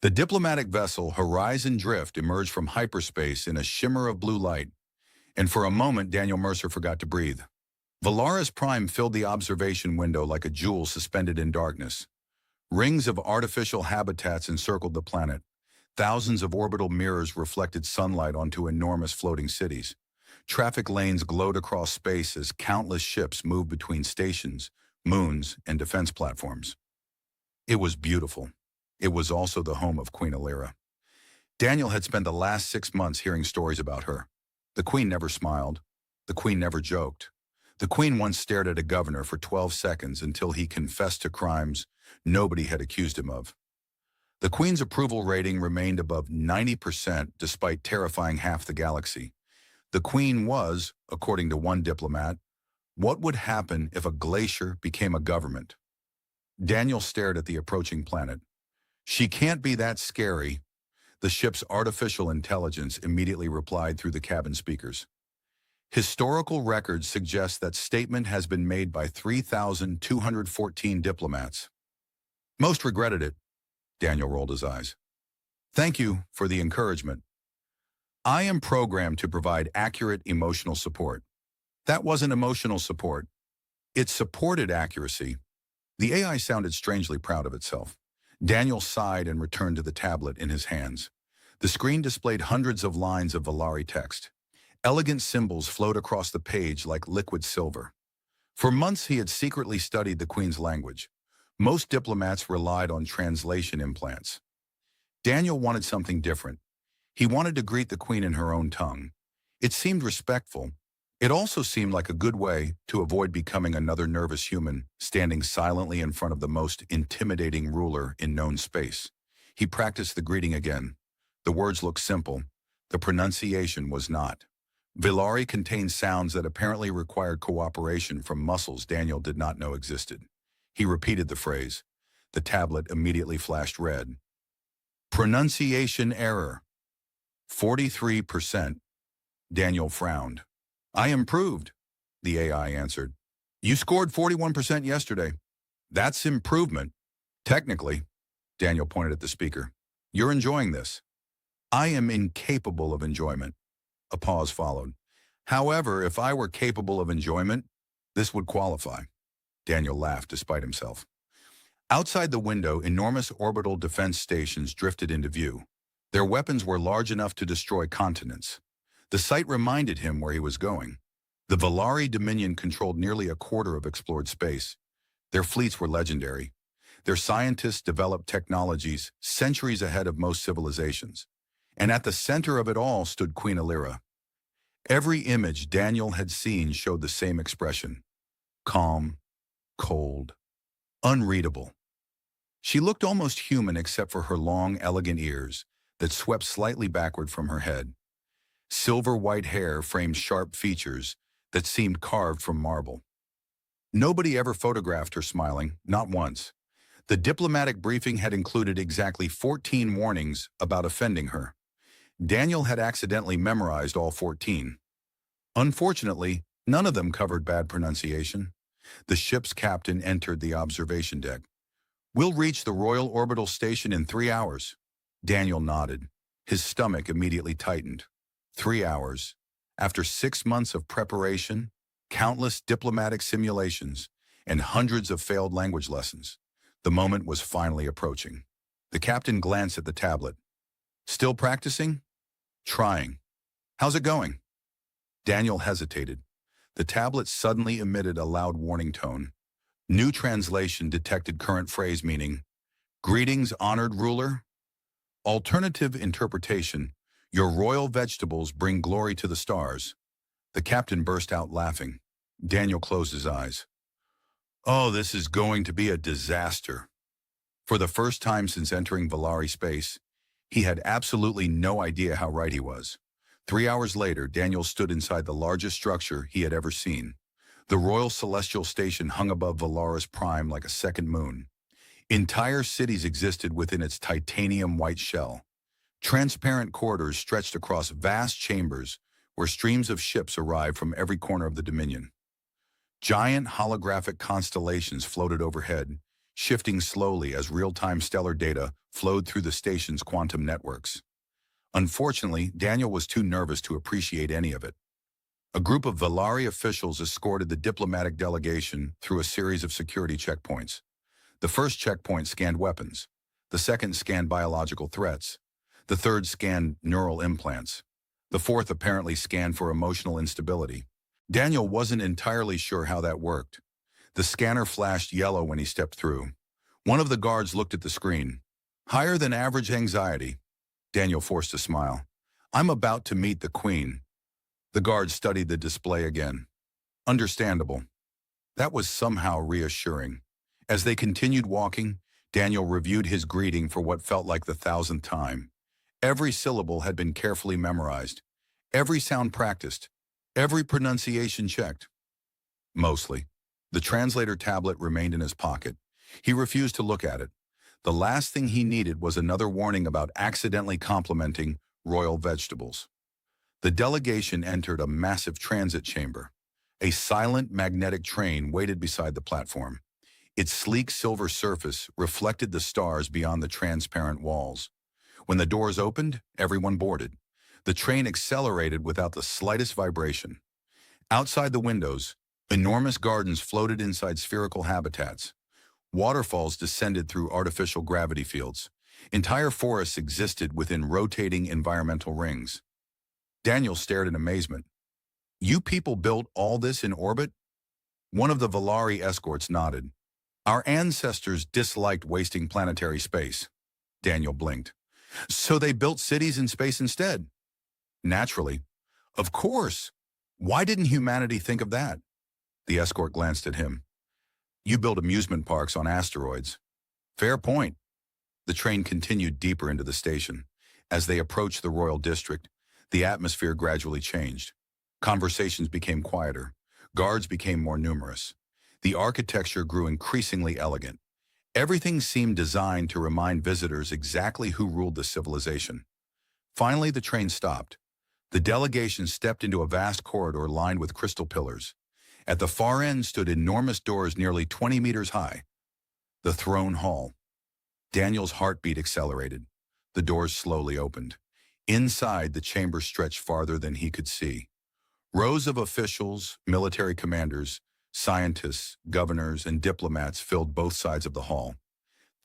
The diplomatic vessel Horizon Drift emerged from hyperspace in a shimmer of blue light, and for a moment Daniel Mercer forgot to breathe. Velari's prime filled the observation window like a jewel suspended in darkness. Rings of artificial habitats encircled the planet. Thousands of orbital mirrors reflected sunlight onto enormous floating cities. Traffic lanes glowed across space as countless ships moved between stations, moons, and defense platforms. It was beautiful. It was also the home of Queen Elyra. Daniel had spent the last 6 months hearing stories about her. The Queen never smiled. The Queen never joked. The Queen once stared at a governor for 12 seconds until he confessed to crimes nobody had accused him of. The Queen's approval rating remained above 90% despite terrifying half the galaxy. The Queen was, according to one diplomat, what would happen if a glacier became a government? Daniel stared at the approaching planet. She can't be that scary, the ship's artificial intelligence immediately replied through the cabin speakers. Historical records suggest that statement has been made by 3,214 diplomats. Most regretted it. Daniel rolled his eyes. Thank you for the encouragement. I am programmed to provide accurate emotional support. That wasn't emotional support. It supported accuracy. The AI sounded strangely proud of itself. Daniel sighed and returned to the tablet in his hands. The screen displayed hundreds of lines of Velari text. Elegant symbols flowed across the page like liquid silver. For months he had secretly studied the Queen's language. Most diplomats relied on translation implants. Daniel wanted something different. He wanted to greet the Queen in her own tongue. It seemed respectful. It also seemed like a good way to avoid becoming another nervous human standing silently in front of the most intimidating ruler in known space. He practiced the greeting again. The words looked simple. The pronunciation was not. Velari contained sounds that apparently required cooperation from muscles Daniel did not know existed. He repeated the phrase. The tablet immediately flashed red. Pronunciation error. 43%. Daniel frowned. I improved, the AI answered. You scored 41% yesterday. That's improvement. Technically, Daniel pointed at the speaker. You're enjoying this. I am incapable of enjoyment. A pause followed. However, if I were capable of enjoyment, this would qualify. Daniel laughed despite himself. Outside the window, enormous orbital defense stations drifted into view. Their weapons were large enough to destroy continents. The sight reminded him where he was going. The Velari Dominion controlled nearly a quarter of explored space. Their fleets were legendary. Their scientists developed technologies centuries ahead of most civilizations. And at the center of it all stood Queen Elyra. Every image Daniel had seen showed the same expression. Calm, cold, unreadable. She looked almost human except for her long, elegant ears that swept slightly backward from her head. Silver white hair framed sharp features that seemed carved from marble. Nobody ever photographed her smiling, not once. The diplomatic briefing had included exactly 14 warnings about offending her. Daniel had accidentally memorized all 14. Unfortunately, none of them covered bad pronunciation. The ship's captain entered the observation deck. We'll reach the Royal Orbital Station in 3 hours. Daniel nodded. His stomach immediately tightened. 3 hours. After 6 months of preparation, countless diplomatic simulations, and hundreds of failed language lessons, the moment was finally approaching. The captain glanced at the tablet. Still practicing? Trying. How's it going? Daniel hesitated. The tablet suddenly emitted a loud warning tone. New translation detected current phrase meaning, Greetings, honored ruler. Alternative interpretation, Your royal vegetables bring glory to the stars. The captain burst out laughing. Daniel closed his eyes. Oh, this is going to be a disaster. For the first time since entering Velari space, he had absolutely no idea how right he was. 3 hours later, Daniel stood inside the largest structure he had ever seen. The Royal Celestial Station hung above Velari's prime like a second moon. Entire cities existed within its titanium white shell. Transparent corridors stretched across vast chambers where streams of ships arrived from every corner of the Dominion. Giant holographic constellations floated overhead, shifting slowly as real-time stellar data flowed through the station's quantum networks. Unfortunately, Daniel was too nervous to appreciate any of it. A group of Velari officials escorted the diplomatic delegation through a series of security checkpoints. The first checkpoint scanned weapons. The second scanned biological threats. The third scanned neural implants. The fourth apparently scanned for emotional instability. Daniel wasn't entirely sure how that worked. The scanner flashed yellow when he stepped through. One of the guards looked at the screen. Higher than average anxiety. Daniel forced a smile. I'm about to meet the Queen. The guard studied the display again. Understandable. That was somehow reassuring. As they continued walking, Daniel reviewed his greeting for what felt like the 1,000th time. Every syllable had been carefully memorized. Every sound practiced. Every pronunciation checked. Mostly. The translator tablet remained in his pocket. He refused to look at it. The last thing he needed was another warning about accidentally complimenting royal vegetables. The delegation entered a massive transit chamber. A silent magnetic train waited beside the platform. Its sleek silver surface reflected the stars beyond the transparent walls. When the doors opened, everyone boarded. The train accelerated without the slightest vibration. Outside the windows, enormous gardens floated inside spherical habitats. Waterfalls descended through artificial gravity fields. Entire forests existed within rotating environmental rings. Daniel stared in amazement. You people built all this in orbit? One of the Velari escorts nodded. Our ancestors disliked wasting planetary space. Daniel blinked. So they built cities in space instead? Naturally. Of course. Why didn't humanity think of that? The escort glanced at him. You build amusement parks on asteroids. Fair point. The train continued deeper into the station. As they approached the royal district, the atmosphere gradually changed. Conversations became quieter. Guards became more numerous. The architecture grew increasingly elegant. Everything seemed designed to remind visitors exactly who ruled the civilization. Finally, the train stopped. The delegation stepped into a vast corridor lined with crystal pillars. At the far end stood enormous doors nearly 20 meters high. The throne hall. Daniel's heartbeat accelerated. The doors slowly opened. Inside, the chamber stretched farther than he could see. Rows of officials, military commanders, scientists, governors, and diplomats filled both sides of the hall.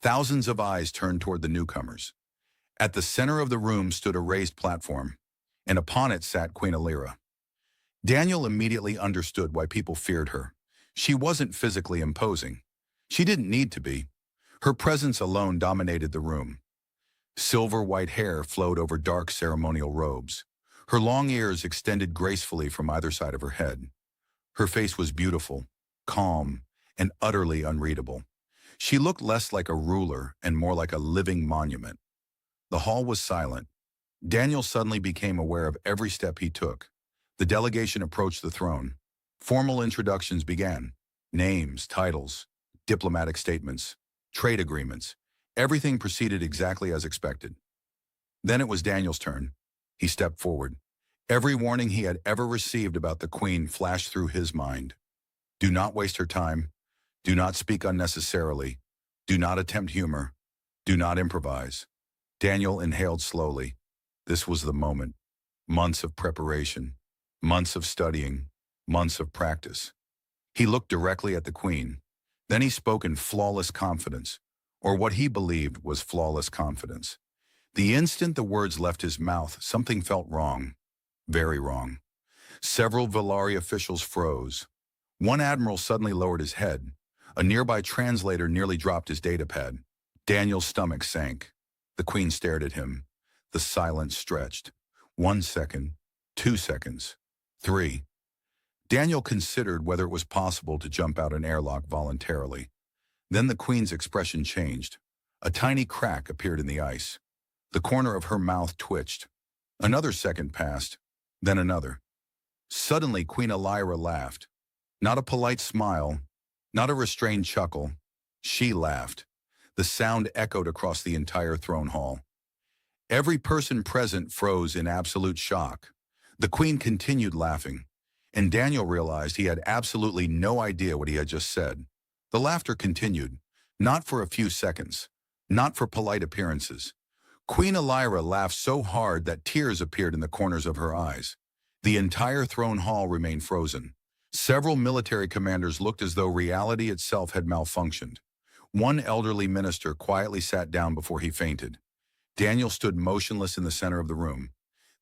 Thousands of eyes turned toward the newcomers. At the center of the room stood a raised platform, and upon it sat Queen Elyra. Daniel immediately understood why people feared her. She wasn't physically imposing. She didn't need to be. Her presence alone dominated the room. Silver white hair flowed over dark ceremonial robes. Her long ears extended gracefully from either side of her head. Her face was beautiful, calm, and utterly unreadable. She looked less like a ruler and more like a living monument. The hall was silent. Daniel suddenly became aware of every step he took. The delegation approached the throne. Formal introductions began. Names, titles, diplomatic statements, trade agreements. Everything proceeded exactly as expected. Then it was Daniel's turn. He stepped forward. Every warning he had ever received about the Queen flashed through his mind. Do not waste her time. Do not speak unnecessarily. Do not attempt humor. Do not improvise. Daniel inhaled slowly. This was the moment. Months of preparation. Months of studying. Months of practice. He looked directly at the Queen. Then he spoke in flawless confidence, or what he believed was flawless confidence. The instant the words left his mouth, something felt wrong. Very wrong. Several Velari officials froze. One admiral suddenly lowered his head. A nearby translator nearly dropped his datapad. Daniel's stomach sank. The Queen stared at him. The silence stretched. 1 second, 2 seconds, 3. Daniel considered whether it was possible to jump out an airlock voluntarily. Then the Queen's expression changed. A tiny crack appeared in the ice. The corner of her mouth twitched. Another second passed, then another. Suddenly, Queen Elyra laughed. Not a polite smile, not a restrained chuckle. She laughed. The sound echoed across the entire throne hall. Every person present froze in absolute shock. The Queen continued laughing, and Daniel realized he had absolutely no idea what he had just said. The laughter continued, Not for a few seconds. Not for polite appearances. Queen Elyra laughed so hard that tears appeared in the corners of her eyes. The entire throne hall remained frozen. Several military commanders looked as though reality itself had malfunctioned. One elderly minister quietly sat down before he fainted. Daniel stood motionless in the center of the room.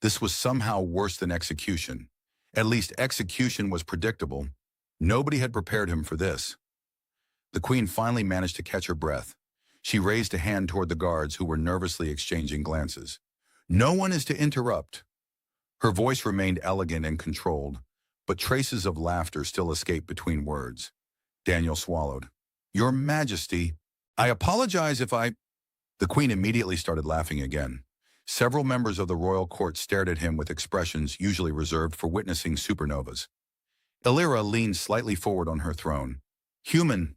This was somehow worse than execution. At least execution was predictable. Nobody had prepared him for this. The queen finally managed to catch her breath. She raised a hand toward the guards who were nervously exchanging glances. "No one is to interrupt." Her voice remained elegant and controlled, but traces of laughter still escaped between words. Daniel swallowed. "Your Majesty, I apologize if I—" The queen immediately started laughing again. Several members of the royal court stared at him with expressions usually reserved for witnessing supernovas. Elyra leaned slightly forward on her throne. "Human,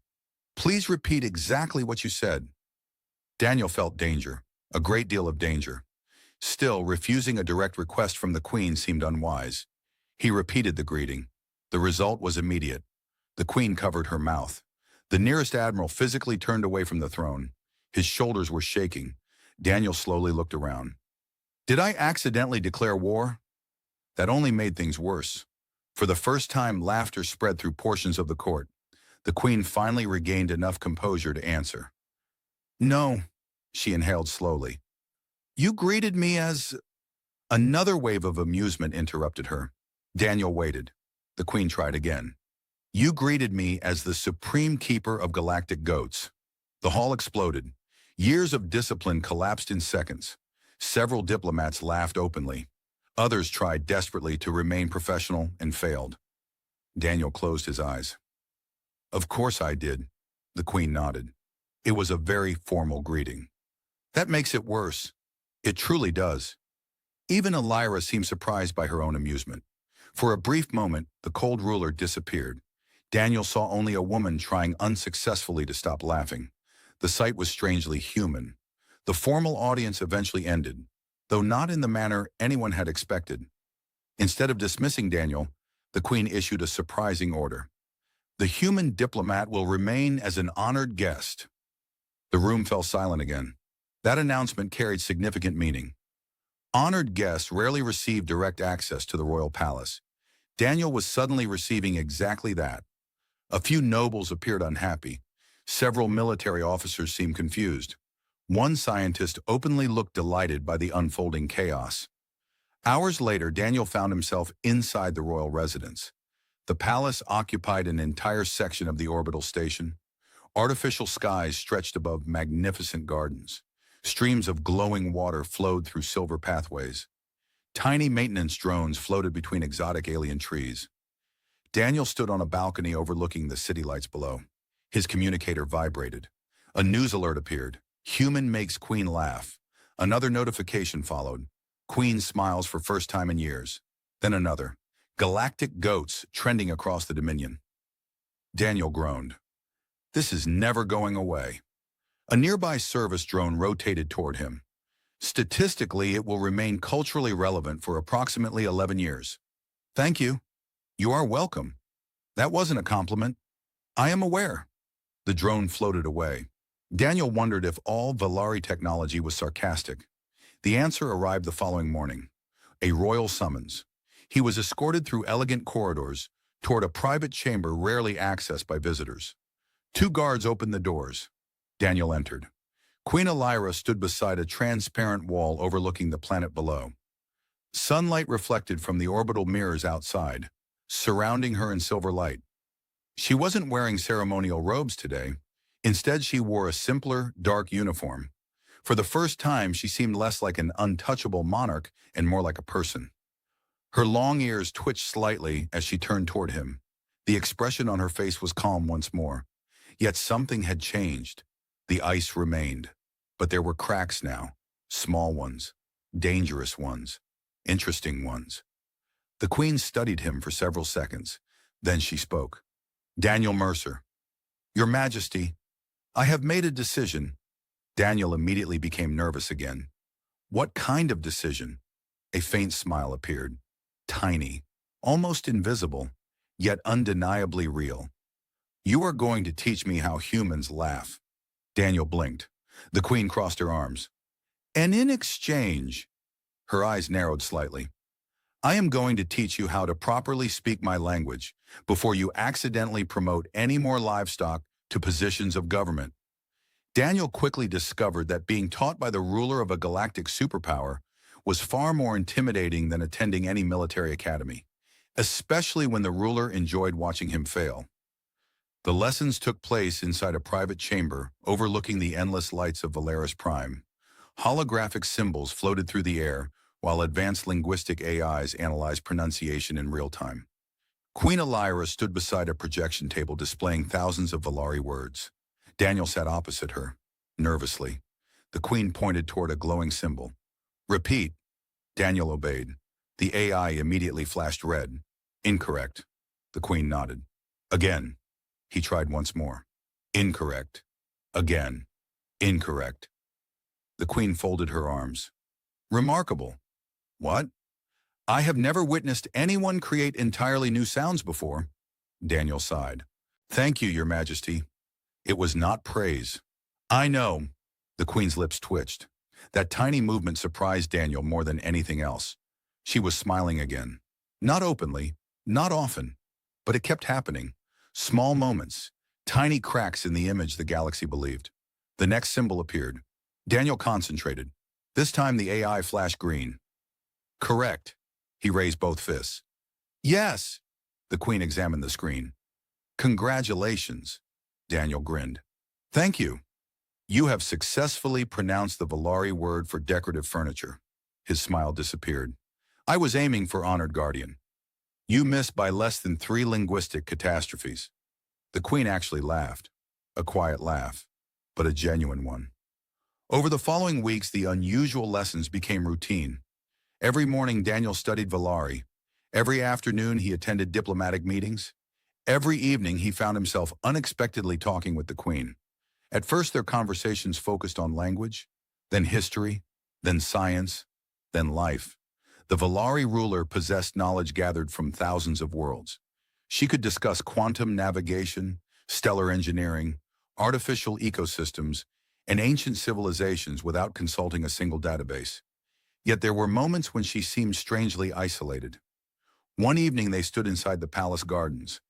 please repeat exactly what you said." Daniel felt danger, a great deal of danger. Still, refusing a direct request from the queen seemed unwise. He repeated the greeting. The result was immediate. The queen covered her mouth. The nearest admiral physically turned away from the throne. His shoulders were shaking. Daniel slowly looked around. "Did I accidentally declare war?" That only made things worse. For the first time, laughter spread through portions of the court. The queen finally regained enough composure to answer. "No," she inhaled slowly. "You greeted me as—" Another wave of amusement interrupted her. Daniel waited. The queen tried again. "You greeted me as the supreme keeper of galactic goats." The hall exploded. Years of discipline collapsed in seconds. Several diplomats laughed openly. Others tried desperately to remain professional and failed. Daniel closed his eyes. "Of course I did," the queen nodded. "It was a very formal greeting." "That makes it worse." "It truly does." Even Elyra seemed surprised by her own amusement. For a brief moment, the cold ruler disappeared. Daniel saw only a woman trying unsuccessfully to stop laughing. The sight was strangely human. The formal audience eventually ended, though not in the manner anyone had expected. Instead of dismissing Daniel, the queen issued a surprising order. "The human diplomat will remain as an honored guest." The room fell silent again. That announcement carried significant meaning. Honored guests rarely received direct access to the royal palace. Daniel was suddenly receiving exactly that. A few nobles appeared unhappy. Several military officers seemed confused. One scientist openly looked delighted by the unfolding chaos. Hours later, Daniel found himself inside the royal residence. The palace occupied an entire section of the orbital station. Artificial skies stretched above magnificent gardens. Streams of glowing water flowed through silver pathways. Tiny maintenance drones floated between exotic alien trees. Daniel stood on a balcony overlooking the city lights below. His communicator vibrated. A news alert appeared. "Human makes queen laugh." Another notification followed. "Queen smiles for first time in years." Then another. "Galactic goats trending across the Dominion." Daniel groaned. This is never going away. A nearby service drone rotated toward him. "Statistically, it will remain culturally relevant for approximately 11 years. "Thank you." "You are welcome." "That wasn't a compliment." "I am aware." The drone floated away. Daniel wondered if all Velari technology was sarcastic. The answer arrived the following morning. A royal summons. He was escorted through elegant corridors toward a private chamber rarely accessed by visitors. 2 guards opened the doors. Daniel entered. Queen Elyra stood beside a transparent wall overlooking the planet below. Sunlight reflected from the orbital mirrors outside, surrounding her in silver light. She wasn't wearing ceremonial robes today. Instead, she wore a simpler, dark uniform. For the first time, she seemed less like an untouchable monarch and more like a person. Her long ears twitched slightly as she turned toward him. The expression on her face was calm once more. Yet something had changed. The ice remained, but there were cracks now, small ones, dangerous ones, interesting ones. The queen studied him for several seconds. Then she spoke. "Daniel Mercer." "Your Majesty, I have made a decision." Daniel immediately became nervous again. "What kind of decision?" A faint smile appeared. Tiny, almost invisible, yet undeniably real. "You are going to teach me how humans laugh." Daniel blinked. The queen crossed her arms. And in exchange, her eyes narrowed slightly, I am going to teach you how to properly speak my language before you accidentally promote any more livestock to positions of government. Daniel quickly discovered that being taught by the ruler of a galactic superpower was far more intimidating than attending any military academy, especially when the ruler enjoyed watching him fail. The lessons took place inside a private chamber overlooking the endless lights of Valeris Prime. Holographic symbols floated through the air while advanced linguistic AIs analyzed pronunciation in real time. Queen Elyra stood beside a projection table displaying thousands of Velari words. Daniel sat opposite her, nervously. The queen pointed toward a glowing symbol. Repeat. Daniel obeyed. The AI immediately flashed red. Incorrect. The queen nodded. Again. He tried once more. Incorrect. Again. Incorrect. The queen folded her arms. Remarkable. What? I have never witnessed anyone create entirely new sounds before. Daniel sighed. Thank you, Your Majesty. It was not praise. I know. The queen's lips twitched. That tiny movement surprised Daniel more than anything else. She was smiling again. Not openly, not often, but it kept happening. Small moments, tiny cracks in the image the galaxy believed. The next symbol appeared. Daniel concentrated. This time the AI flashed green. Correct. He raised both fists. Yes. The queen examined the screen. Congratulations. Daniel grinned. Thank you. You have successfully pronounced the Velari word for decorative furniture. His smile disappeared. I was aiming for honored guardian. You missed by less than 3 linguistic catastrophes. The queen actually laughed. A quiet laugh, but a genuine one. Over the following weeks, the unusual lessons became routine. Every morning, Daniel studied Velari. Every afternoon, he attended diplomatic meetings. Every evening, he found himself unexpectedly talking with the queen. At first, their conversations focused on language, then history, then science, then life. The Velari ruler possessed knowledge gathered from thousands of worlds. She could discuss quantum navigation, stellar engineering, artificial ecosystems, and ancient civilizations without consulting a single database. Yet there were moments when she seemed strangely isolated. One evening they stood inside the palace gardens.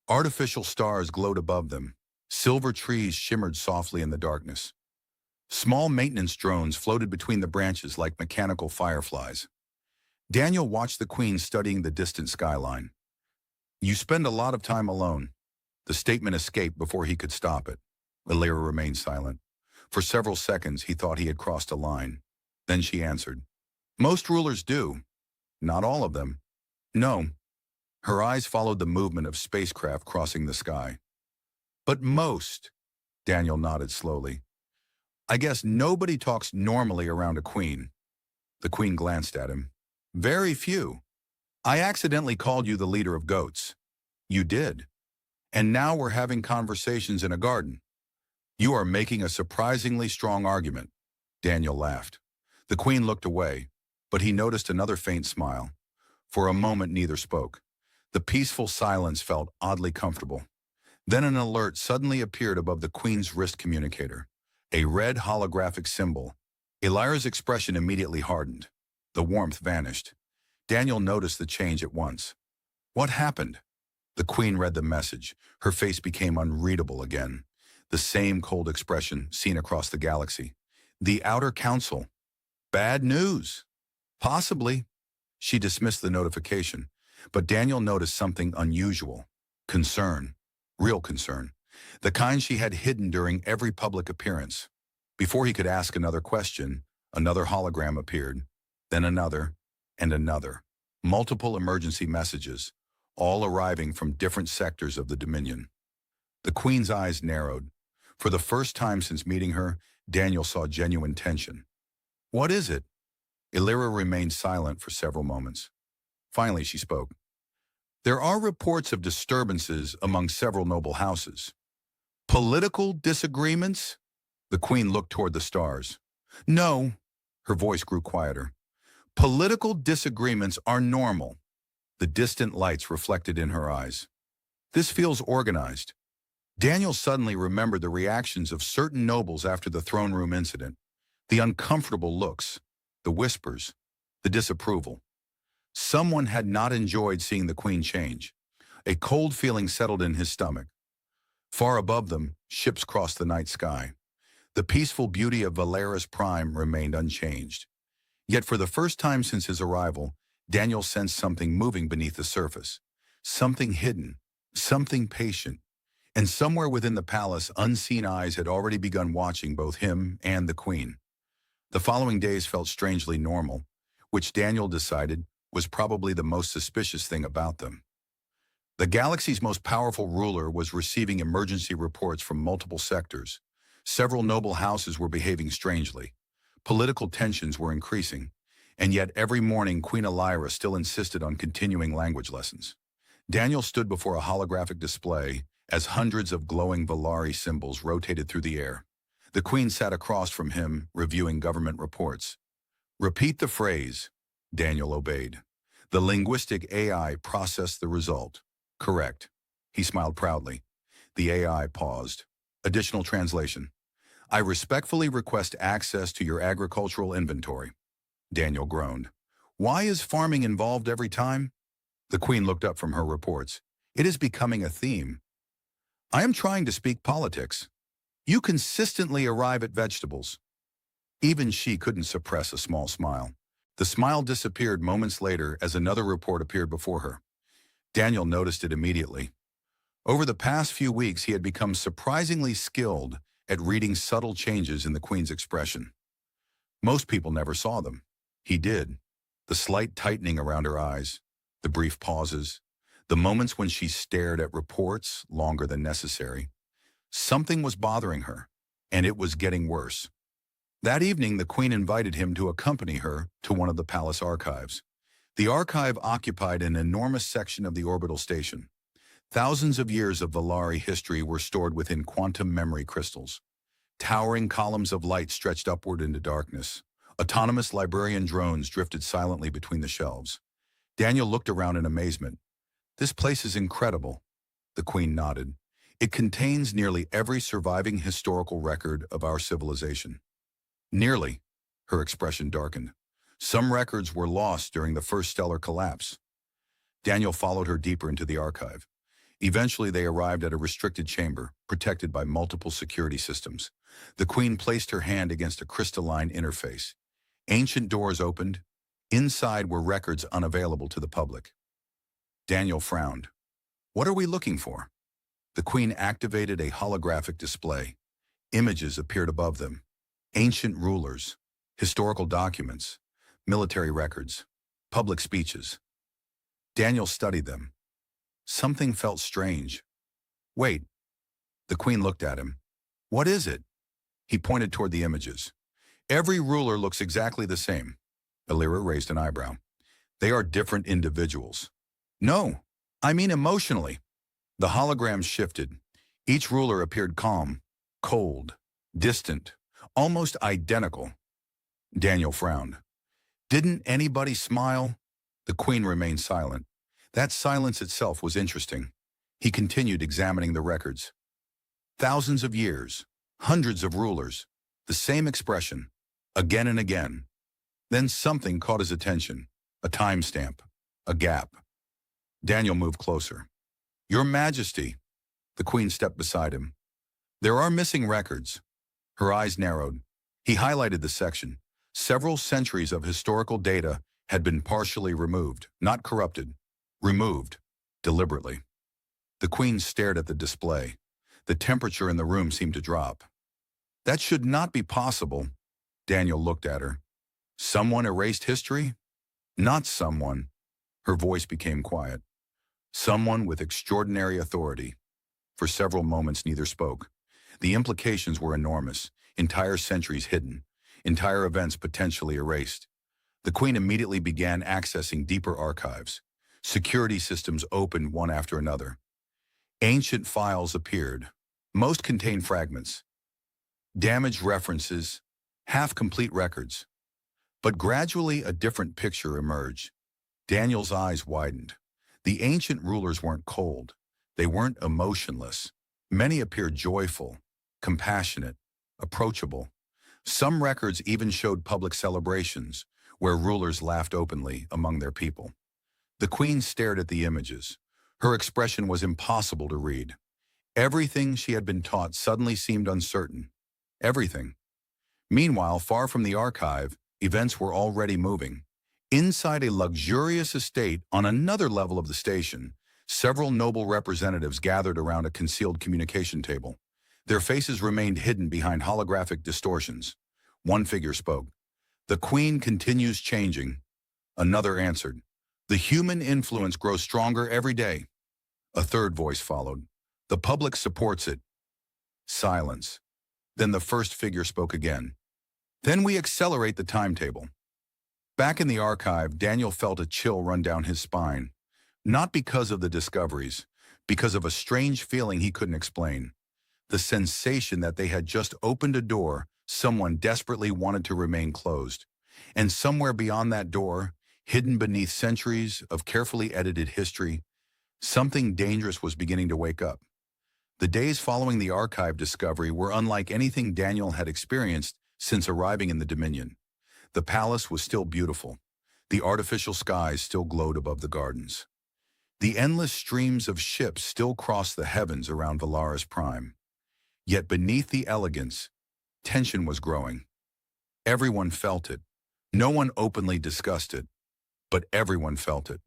Artificial stars glowed above them. Silver trees shimmered softly in the darkness. Small maintenance drones floated between the branches like mechanical fireflies. Daniel watched the queen studying the distant skyline. You spend a lot of time alone. The statement escaped before he could stop it. Elyra remained silent. For several seconds, he thought he had crossed a line. Then she answered. Most rulers do. Not all of them. No. Her eyes followed the movement of spacecraft crossing the sky. But most, Daniel nodded slowly. I guess nobody talks normally around a queen. The queen glanced at him. Very few. I accidentally called you the leader of goats. You did. And now we're having conversations in a garden. You are making a surprisingly strong argument. Daniel laughed. The queen looked away, but he noticed another faint smile. For a moment, neither spoke. The peaceful silence felt oddly comfortable. Then an alert suddenly appeared above the queen's wrist communicator. A red holographic symbol. Elyra's expression immediately hardened. The warmth vanished. Daniel noticed the change at once. What happened? The queen read the message. Her face became unreadable again. The same cold expression seen across the galaxy. The Outer Council. Bad news. Possibly. She dismissed the notification, but Daniel noticed something unusual. Concern. Real concern. The kind she had hidden during every public appearance. Before he could ask another question, another hologram appeared, then another, and another. Multiple emergency messages, all arriving from different sectors of the Dominion. The queen's eyes narrowed. For the first time since meeting her, Daniel saw genuine tension. What is it? Elyra remained silent for several moments. Finally, she spoke. There are reports of disturbances among several noble houses. Political disagreements? The queen looked toward the stars. No. Her voice grew quieter. Political disagreements are normal. The distant lights reflected in her eyes. This feels organized. Daniel suddenly remembered the reactions of certain nobles after the throne room incident. The uncomfortable looks, the whispers, the disapproval. Someone had not enjoyed seeing the queen change. A cold feeling settled in his stomach. Far above them, ships crossed the night sky. The peaceful beauty of Velari's prime remained unchanged. Yet for the first time since his arrival, Daniel sensed something moving beneath the surface. Something hidden, something patient. And somewhere within the palace, unseen eyes had already begun watching both him and the queen. The following days felt strangely normal, which Daniel decided was probably the most suspicious thing about them. The galaxy's most powerful ruler was receiving emergency reports from multiple sectors. Several noble houses were behaving strangely. Political tensions were increasing, and yet every morning Queen Elyra still insisted on continuing language lessons. Daniel stood before a holographic display as hundreds of glowing Velari symbols rotated through the air. The queen sat across from him, reviewing government reports. "Repeat the phrase," Daniel obeyed. The linguistic AI processed the result. "Correct." He smiled proudly. The AI paused. Additional translation. "I respectfully request access to your agricultural inventory." Daniel groaned. "Why is farming involved every time?" The queen looked up from her reports. "It is becoming a theme." "I am trying to speak politics. You consistently arrive at vegetables." Even she couldn't suppress a small smile. The smile disappeared moments later as another report appeared before her. Daniel noticed it immediately. Over the past few weeks, he had become surprisingly skilled at reading subtle changes in the queen's expression. Most people never saw them. He did. The slight tightening around her eyes, the brief pauses, the moments when she stared at reports longer than necessary. Something was bothering her, and it was getting worse. That evening, the queen invited him to accompany her to one of the palace archives. The archive occupied an enormous section of the orbital station. Thousands of years of Velari history were stored within quantum memory crystals. Towering columns of light stretched upward into darkness. Autonomous librarian drones drifted silently between the shelves. Daniel looked around in amazement. "This place is incredible." The queen nodded. "It contains nearly every surviving historical record of our civilization." "Nearly." Her expression darkened. "Some records were lost during the first stellar collapse." Daniel followed her deeper into the archive. Eventually, they arrived at a restricted chamber, protected by multiple security systems. The queen placed her hand against a crystalline interface. Ancient doors opened. Inside were records unavailable to the public. Daniel frowned. "What are we looking for?" The queen activated a holographic display. Images appeared above them. Ancient rulers, historical documents, military records, public speeches. Daniel studied them. Something felt strange. "Wait." The queen looked at him. "What is it?" He pointed toward the images. "Every ruler looks exactly the same." Elyra raised an eyebrow. "They are different individuals." "No, I mean emotionally." The holograms shifted. Each ruler appeared calm, cold, distant, almost identical. Daniel frowned. "Didn't anybody smile?" The queen remained silent. That silence itself was interesting. He continued examining the records. Thousands of years, hundreds of rulers, the same expression, again and again. Then something caught his attention, a timestamp, a gap. Daniel moved closer. "Your Majesty." The queen stepped beside him. "There are missing records." Her eyes narrowed. He highlighted the section. Several centuries of historical data had been partially removed, not corrupted. Removed, deliberately. The queen stared at the display. The temperature in the room seemed to drop. "That should not be possible." Daniel looked at her. "Someone erased history?" "Not someone." Her voice became quiet. "Someone with extraordinary authority." For several moments, neither spoke. The implications were enormous. Entire centuries hidden. Entire events potentially erased. The queen immediately began accessing deeper archives. Security systems opened one after another. Ancient files appeared. Most contained fragments. Damaged references. Half-complete records. But gradually a different picture emerged. Daniel's eyes widened. The ancient rulers weren't cold. They weren't emotionless. Many appeared joyful, compassionate, approachable. Some records even showed public celebrations, where rulers laughed openly among their people. The queen stared at the images. Her expression was impossible to read. Everything she had been taught suddenly seemed uncertain. Everything. Meanwhile, far from the archive, events were already moving. Inside a luxurious estate on another level of the station, several noble representatives gathered around a concealed communication table. Their faces remained hidden behind holographic distortions. One figure spoke. "The queen continues changing." Another answered. "The human influence grows stronger every day." A third voice followed. "The public supports it." Silence. Then the first figure spoke again. "Then we accelerate the timetable." Back in the archive, Daniel felt a chill run down his spine. Not because of the discoveries, because of a strange feeling he couldn't explain. The sensation that they had just opened a door someone desperately wanted to remain closed. And somewhere beyond that door, hidden beneath centuries of carefully edited history, something dangerous was beginning to wake up. The days following the archive discovery were unlike anything Daniel had experienced since arriving in the Dominion. The palace was still beautiful. The artificial skies still glowed above the gardens. The endless streams of ships still crossed the heavens around Velari's prime. Yet beneath the elegance, tension was growing. Everyone felt it. No one openly discussed it, but everyone felt it.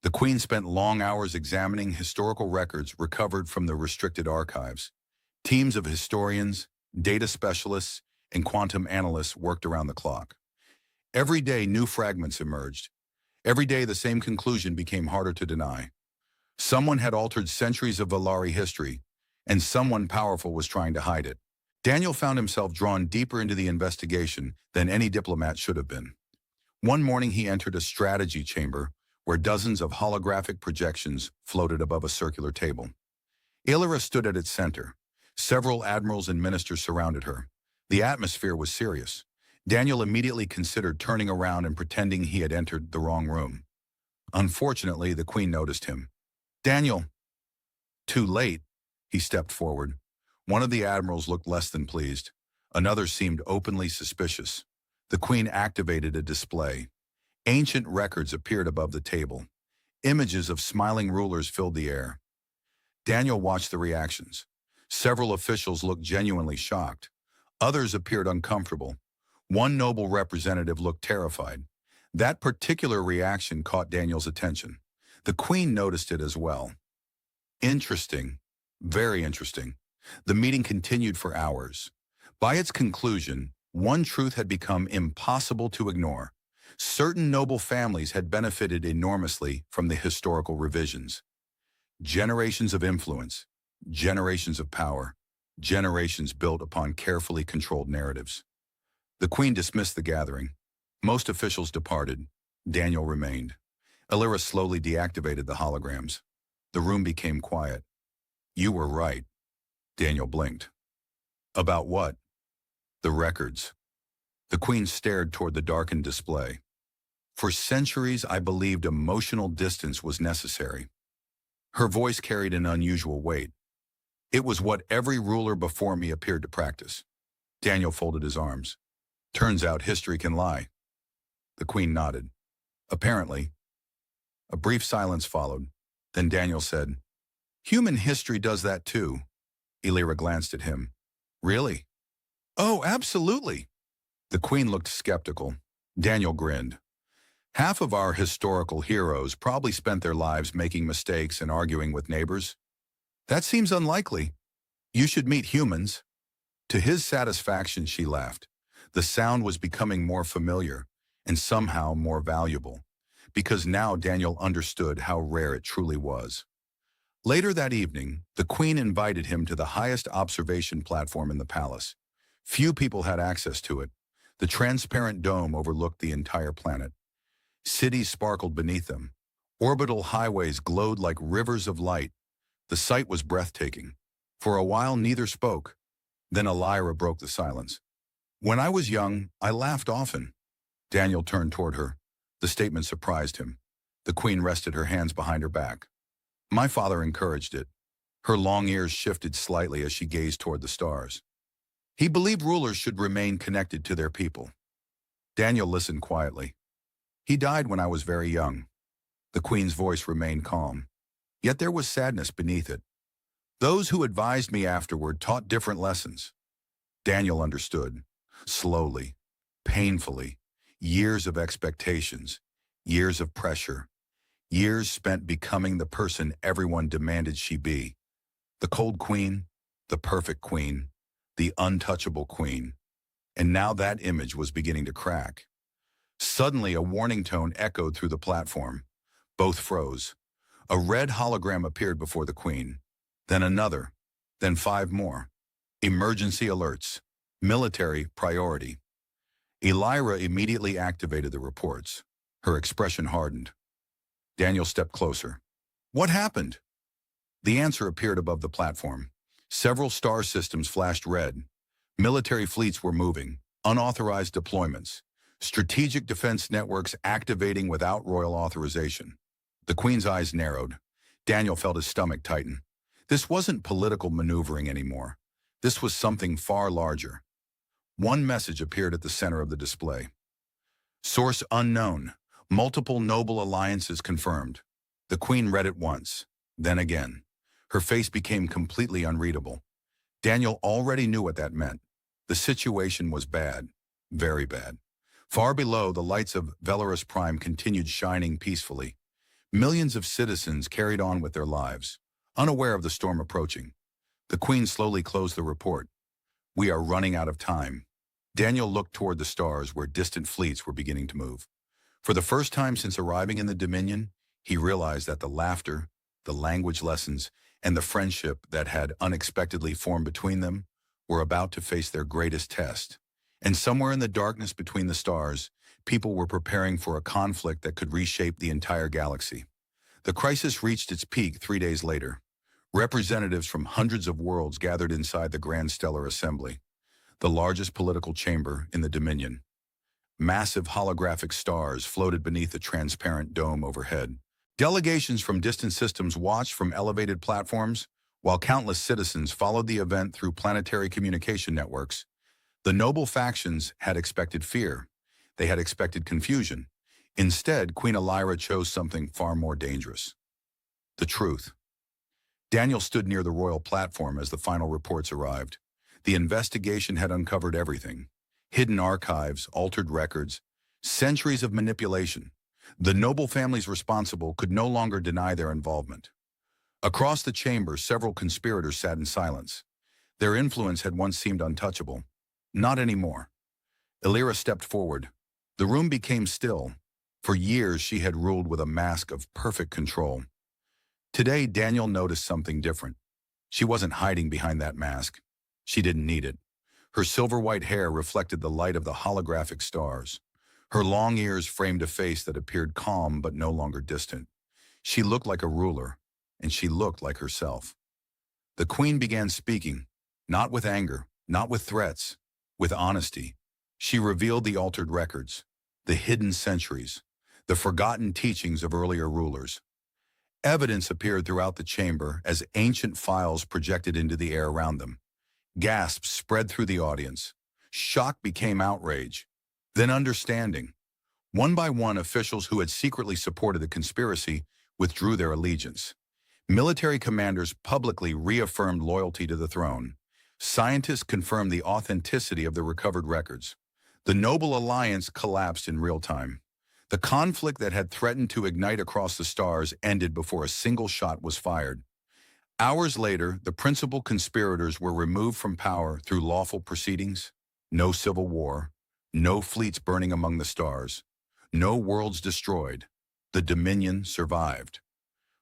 The Queen spent long hours examining historical records recovered from the restricted archives. Teams of historians, data specialists, and quantum analysts worked around the clock. Every day, new fragments emerged. Every day, the same conclusion became harder to deny. Someone had altered centuries of Velari history, and someone powerful was trying to hide it. Daniel found himself drawn deeper into the investigation than any diplomat should have been. One morning, he entered a strategy chamber where dozens of holographic projections floated above a circular table. Elyra stood at its center. Several admirals and ministers surrounded her. The atmosphere was serious. Daniel immediately considered turning around and pretending he had entered the wrong room. Unfortunately, the Queen noticed him. "Daniel." "Too late." He stepped forward. One of the admirals looked less than pleased. Another seemed openly suspicious. The Queen activated a display. Ancient records appeared above the table. Images of smiling rulers filled the air. Daniel watched the reactions. Several officials looked genuinely shocked. Others appeared uncomfortable. One noble representative looked terrified. That particular reaction caught Daniel's attention. The Queen noticed it as well. Interesting. Very interesting. The meeting continued for hours. By its conclusion, one truth had become impossible to ignore. Certain noble families had benefited enormously from the historical revisions. Generations of influence, generations of power, generations built upon carefully controlled narratives. The Queen dismissed the gathering. Most officials departed. Daniel remained. Elyra slowly deactivated the holograms. The room became quiet. "You were right." Daniel blinked. "About what?" "The records." The Queen stared toward the darkened display. "For centuries, I believed emotional distance was necessary." Her voice carried an unusual weight. "It was what every ruler before me appeared to practice." Daniel folded his arms. "Turns out history can lie." The Queen nodded. "Apparently." A brief silence followed. Then Daniel said, "Human history does that too." Elyra glanced at him. "Really?" "Oh, absolutely." The Queen looked skeptical. Daniel grinned. "Half of our historical heroes probably spent their lives making mistakes and arguing with neighbors. That seems unlikely. You should meet humans." To his satisfaction, she laughed. The sound was becoming more familiar and somehow more valuable, because now Daniel understood how rare it truly was. Later that evening, the Queen invited him to the highest observation platform in the palace. Few people had access to it. The transparent dome overlooked the entire planet. Cities sparkled beneath them. Orbital highways glowed like rivers of light. The sight was breathtaking. For a while, neither spoke. Then Elyra broke the silence. "When I was young, I laughed often." Daniel turned toward her. The statement surprised him. The Queen rested her hands behind her back. "My father encouraged it." Her long ears shifted slightly as she gazed toward the stars. He believed rulers should remain connected to their people. Daniel listened quietly. He died when I was very young. The Queen's voice remained calm. Yet there was sadness beneath it. Those who advised me afterward taught different lessons. Daniel understood. Slowly, painfully, years of expectations, years of pressure, years spent becoming the person everyone demanded she be. The cold queen, the perfect queen, the untouchable queen. And now that image was beginning to crack. Suddenly, a warning tone echoed through the platform. Both froze. A red hologram appeared before the queen. Then another. Then 5 more. Emergency alerts. Military priority. Elyra immediately activated the reports. Her expression hardened. Daniel stepped closer. What happened? The answer appeared above the platform. Several star systems flashed red. Military fleets were moving. Unauthorized deployments. Strategic defense networks activating without royal authorization. The Queen's eyes narrowed. Daniel felt his stomach tighten. This wasn't political maneuvering anymore. This was something far larger. One message appeared at the center of the display. Source unknown. Multiple noble alliances confirmed. The Queen read it once, then again. Her face became completely unreadable. Daniel already knew what that meant. The situation was bad, very bad. Far below, the lights of Velari Prime continued shining peacefully. Millions of citizens carried on with their lives, unaware of the storm approaching. The Queen slowly closed the report. We are running out of time. Daniel looked toward the stars where distant fleets were beginning to move. For the first time since arriving in the Dominion, he realized that the laughter, the language lessons, and the friendship that had unexpectedly formed between them were about to face their greatest test. And somewhere in the darkness between the stars, people were preparing for a conflict that could reshape the entire galaxy. The crisis reached its peak 3 days later. Representatives from hundreds of worlds gathered inside the Grand Stellar Assembly, the largest political chamber in the Dominion. Massive holographic stars floated beneath a transparent dome overhead. Delegations from distant systems watched from elevated platforms, while countless citizens followed the event through planetary communication networks. The noble factions had expected fear. They had expected confusion. Instead, Queen Elyra chose something far more dangerous. The truth. Daniel stood near the royal platform as the final reports arrived. The investigation had uncovered everything. Hidden archives, altered records, centuries of manipulation. The noble families responsible could no longer deny their involvement. Across the chamber, several conspirators sat in silence. Their influence had once seemed untouchable. Not anymore. Elyra stepped forward. The room became still. For years, she had ruled with a mask of perfect control. Today, Daniel noticed something different. She wasn't hiding behind that mask. She didn't need it. Her silver-white hair reflected the light of the holographic stars. Her long ears framed a face that appeared calm but no longer distant. She looked like a ruler, and she looked like herself. The Queen began speaking, not with anger, not with threats, with honesty. She revealed the altered records, the hidden centuries, the forgotten teachings of earlier rulers. Evidence appeared throughout the chamber as ancient files projected into the air around them. Gasps spread through the audience. Shock became outrage, then understanding. One by one, officials who had secretly supported the conspiracy withdrew their allegiance. Military commanders publicly reaffirmed loyalty to the throne. Scientists confirmed the authenticity of the recovered records. The Noble Alliance collapsed in real time. The conflict that had threatened to ignite across the stars ended before a single shot was fired. Hours later, the principal conspirators were removed from power through lawful proceedings. No civil war, no fleets burning among the stars, no worlds destroyed. The Dominion survived.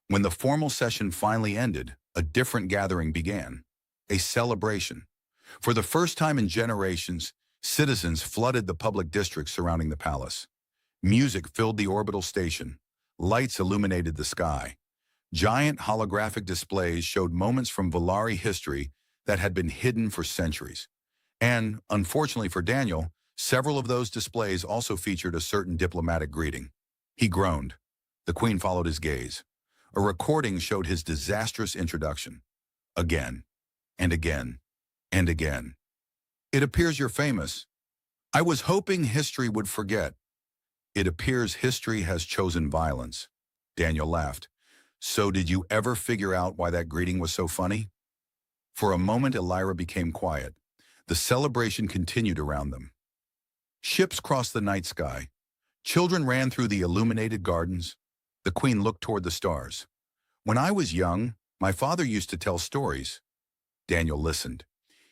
When the formal session finally ended, a different gathering began, a celebration. For the first time in generations, citizens flooded the public districts surrounding the palace. Music filled the orbital station. Lights illuminated the sky. Giant holographic displays showed moments from Velari history that had been hidden for centuries. And, unfortunately for Daniel, several of those displays also featured a certain diplomatic greeting. He groaned. The Queen followed his gaze. A recording showed his disastrous introduction. Again, and again, and again. It appears you're famous. I was hoping history would forget. It appears history has chosen violence. Daniel laughed. So did you ever figure out why that greeting was so funny? For a moment, Elyra became quiet. The celebration continued around them. Ships crossed the night sky. Children ran through the illuminated gardens. The queen looked toward the stars. When I was young, my father used to tell stories. Daniel listened.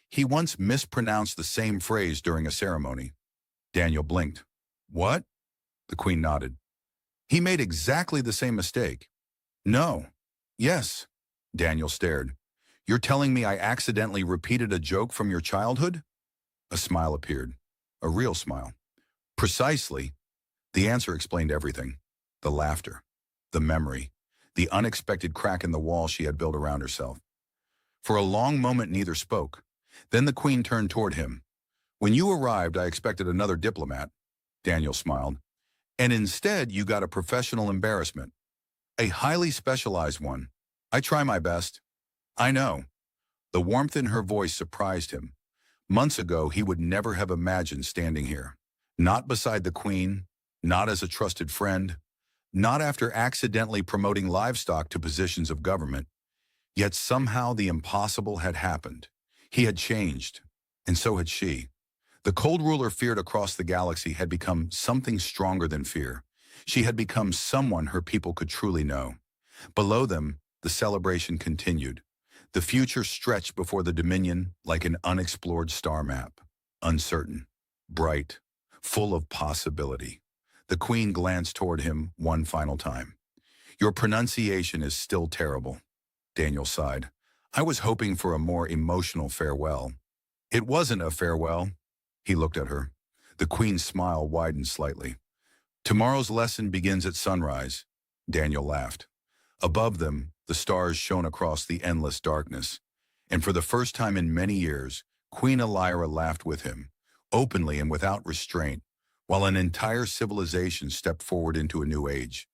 He once mispronounced the same phrase during a ceremony. Daniel blinked. What? The queen nodded. He made exactly the same mistake. No. Yes. Daniel stared. You're telling me I accidentally repeated a joke from your childhood? A smile appeared. A real smile. Precisely. The answer explained everything. The laughter. The memory. The unexpected crack in the wall she had built around herself. For a long moment neither spoke. Then the queen turned toward him. When you arrived, I expected another diplomat. Daniel smiled. And instead you got a professional embarrassment. A highly specialized one. I try my best. I know. The warmth in her voice surprised him. Months ago, he would never have imagined standing here. Not beside the queen, not as a trusted friend, not after accidentally promoting livestock to positions of government. Yet somehow the impossible had happened. He had changed, and so had she. The cold ruler feared across the galaxy had become something stronger than fear. She had become someone her people could truly know. Below them, the celebration continued. The future stretched before the Dominion like an unexplored star map. Uncertain, bright, full of possibility. The queen glanced toward him one final time. Your pronunciation is still terrible. Daniel sighed. I was hoping for a more emotional farewell. It wasn't a farewell. He looked at her. The queen's smile widened slightly. Tomorrow's lesson begins at sunrise. Daniel laughed. Above them, the stars shone across the endless darkness. And for the first time in many years, Queen Elyra laughed with him, openly and without restraint, while an entire civilization stepped forward into a new age.